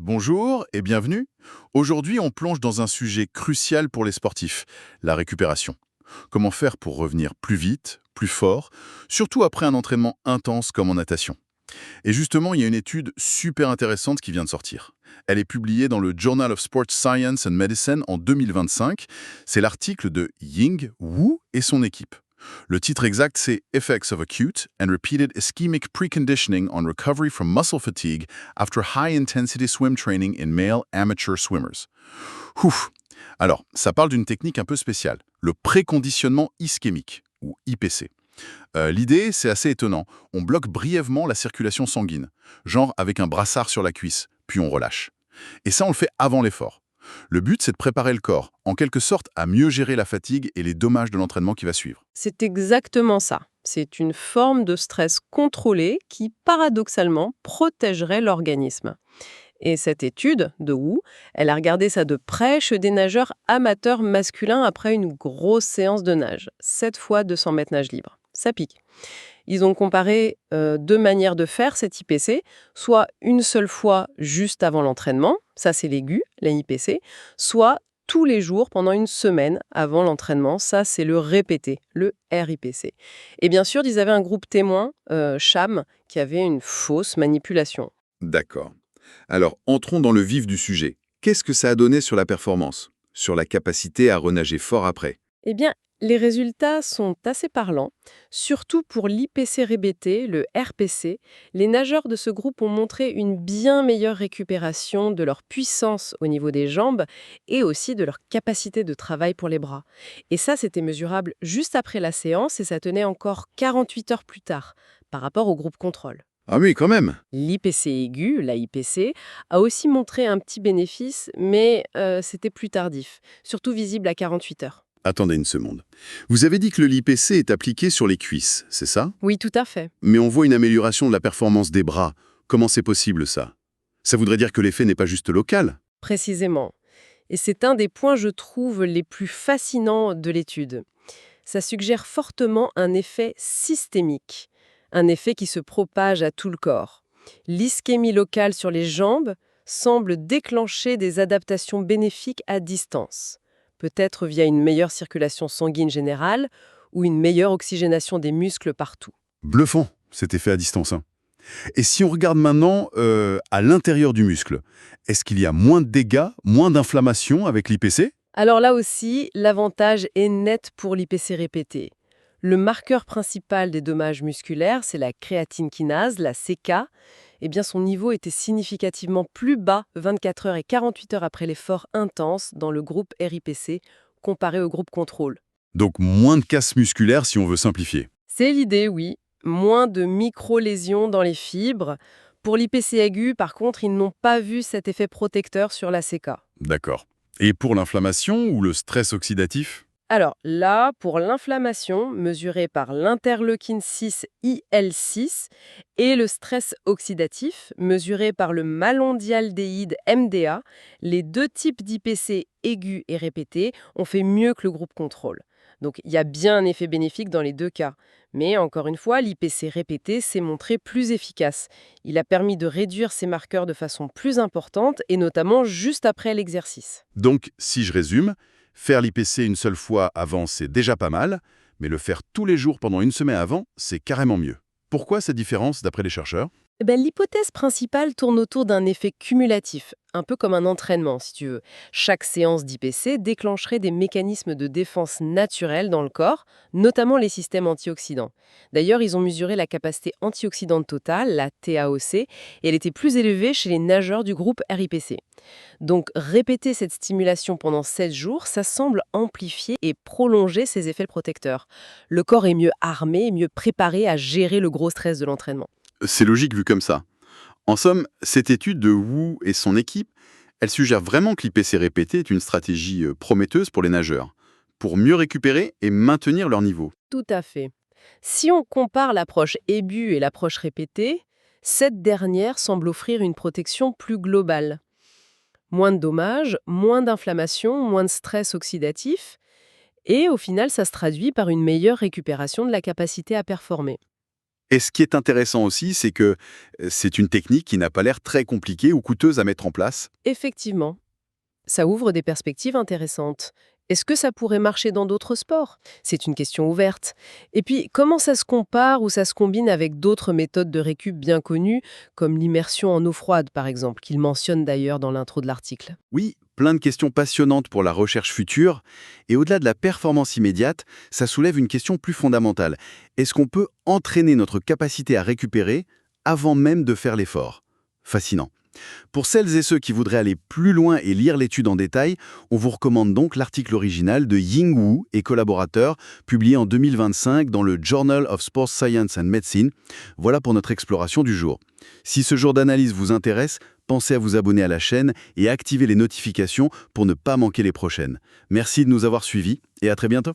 Bonjour et bienvenue. Aujourd'hui, on plonge dans un sujet crucial pour les sportifs, la récupération. Comment faire pour revenir plus vite, plus fort, surtout après un entraînement intense comme en natation. Et justement, il y a une étude super intéressante qui vient de sortir. Elle est publiée dans le Journal of Sports Science and Medicine en 2025. C'est l'article de Ying Wu et son équipe. Le titre exact, c'est Effects of Acute and Repeated Ischemic Preconditioning on Recovery from Muscle Fatigue After High-Intensity Swim Training in Male Amateur Swimmers. Ouf. Alors, ça parle d'une technique un peu spéciale, le préconditionnement ischémique, ou IPC. L'idée, c'est assez étonnant. On bloque brièvement la circulation sanguine, genre avec un brassard sur la cuisse, puis on relâche. Et ça, on le fait avant l'effort. Le but, c'est de préparer le corps, en quelque sorte, à mieux gérer la fatigue et les dommages de l'entraînement qui va suivre. C'est exactement ça. C'est une forme de stress contrôlé qui, paradoxalement, protégerait l'organisme. Et cette étude de Wu, elle a regardé ça de près chez des nageurs amateurs masculins après une grosse séance de nage, 7 fois 200 mètres nage libre. Ça pique. Ils ont comparé deux manières de faire cette IPC, soit une seule fois juste avant l'entraînement, ça c'est l'aigu, la IPC, soit tous les jours pendant une semaine avant l'entraînement, ça c'est le répété, le RIPC. Et bien sûr, ils avaient un groupe témoin, CHAM, qui avait une fausse manipulation. D'accord. Alors, entrons dans le vif du sujet. Qu'est-ce que ça a donné sur la performance? Sur la capacité à renager fort après? Eh bien, les résultats sont assez parlants. Surtout pour l'IPC-RBT, le RPC, les nageurs de ce groupe ont montré une bien meilleure récupération de leur puissance au niveau des jambes et aussi de leur capacité de travail pour les bras. Et ça, c'était mesurable juste après la séance et ça tenait encore 48 heures plus tard par rapport au groupe contrôle. Ah oui, quand même. L'IPC aigu, la IPC, a aussi montré un petit bénéfice, mais c'était plus tardif, surtout visible à 48 heures. Attendez une seconde. Vous avez dit que le LIPC est appliqué sur les cuisses, c'est ça? Oui, tout à fait. Mais on voit une amélioration de la performance des bras. Comment c'est possible, ça? Ça voudrait dire que l'effet n'est pas juste local? Précisément. Et c'est un des points, je trouve, les plus fascinants de l'étude. Ça suggère fortement un effet systémique, un effet qui se propage à tout le corps. L'ischémie locale sur les jambes semble déclencher des adaptations bénéfiques à distance, peut-être via une meilleure circulation sanguine générale ou une meilleure oxygénation des muscles partout. Bluffant, cet effet à distance, hein. Et si on regarde maintenant à l'intérieur du muscle, est-ce qu'il y a moins de dégâts, moins d'inflammation avec l'IPC? Alors là aussi, l'avantage est net pour l'IPC répété. Le marqueur principal des dommages musculaires, c'est la créatine kinase, la CK. Eh bien, son niveau était significativement plus bas 24 heures et 48 heures après l'effort intense dans le groupe RIPC comparé au groupe contrôle. Donc moins de casse musculaire si on veut simplifier. C'est l'idée, oui. Moins de micro-lésions dans les fibres. Pour l'IPC aigu, par contre, ils n'ont pas vu cet effet protecteur sur la CK. D'accord. Et pour l'inflammation ou le stress oxydatif? Alors là, pour l'inflammation, mesurée par l'interleukine 6 IL6, et le stress oxydatif, mesuré par le malondialdéhyde MDA, les deux types d'IPC aigus et répétés ont fait mieux que le groupe contrôle. Donc il y a bien un effet bénéfique dans les deux cas. Mais encore une fois, l'IPC répété s'est montré plus efficace. Il a permis de réduire ces marqueurs de façon plus importante, et notamment juste après l'exercice. Donc, si je résume, faire l'IPC une seule fois avant, c'est déjà pas mal, mais le faire tous les jours pendant une semaine avant, c'est carrément mieux. Pourquoi cette différence d'après les chercheurs? L'hypothèse principale tourne autour d'un effet cumulatif, un peu comme un entraînement, si tu veux. Chaque séance d'IPC déclencherait des mécanismes de défense naturels dans le corps, notamment les systèmes antioxydants. D'ailleurs, ils ont mesuré la capacité antioxydante totale, la TAOC, et elle était plus élevée chez les nageurs du groupe RIPC. Donc, répéter cette stimulation pendant 7 jours, ça semble amplifier et prolonger ces effets protecteurs. Le corps est mieux armé, mieux préparé à gérer le gros stress de l'entraînement. C'est logique vu comme ça. En somme, cette étude de Wu et son équipe, elle suggère vraiment que l'IPC répété est une stratégie prometteuse pour les nageurs, pour mieux récupérer et maintenir leur niveau. Tout à fait. Si on compare l'approche aiguë et l'approche répétée, cette dernière semble offrir une protection plus globale. Moins de dommages, moins d'inflammation, moins de stress oxydatif, et au final, ça se traduit par une meilleure récupération de la capacité à performer. Et ce qui est intéressant aussi, c'est que c'est une technique qui n'a pas l'air très compliquée ou coûteuse à mettre en place. Effectivement, ça ouvre des perspectives intéressantes. Est-ce que ça pourrait marcher dans d'autres sports? C'est une question ouverte. Et puis, comment ça se compare ou ça se combine avec d'autres méthodes de récup bien connues, comme l'immersion en eau froide, par exemple, qu'il mentionne d'ailleurs dans l'intro de l'article? Oui, plein de questions passionnantes pour la recherche future. Et au-delà de la performance immédiate, ça soulève une question plus fondamentale. Est-ce qu'on peut entraîner notre capacité à récupérer avant même de faire l'effort? Fascinant. Pour celles et ceux qui voudraient aller plus loin et lire l'étude en détail, on vous recommande donc l'article original de Ying Wu et collaborateurs, publié en 2025 dans le Journal of Sports Science and Medicine. Voilà pour notre exploration du jour. Si ce jour d'analyse vous intéresse, pensez à vous abonner à la chaîne et à activer les notifications pour ne pas manquer les prochaines. Merci de nous avoir suivis et à très bientôt.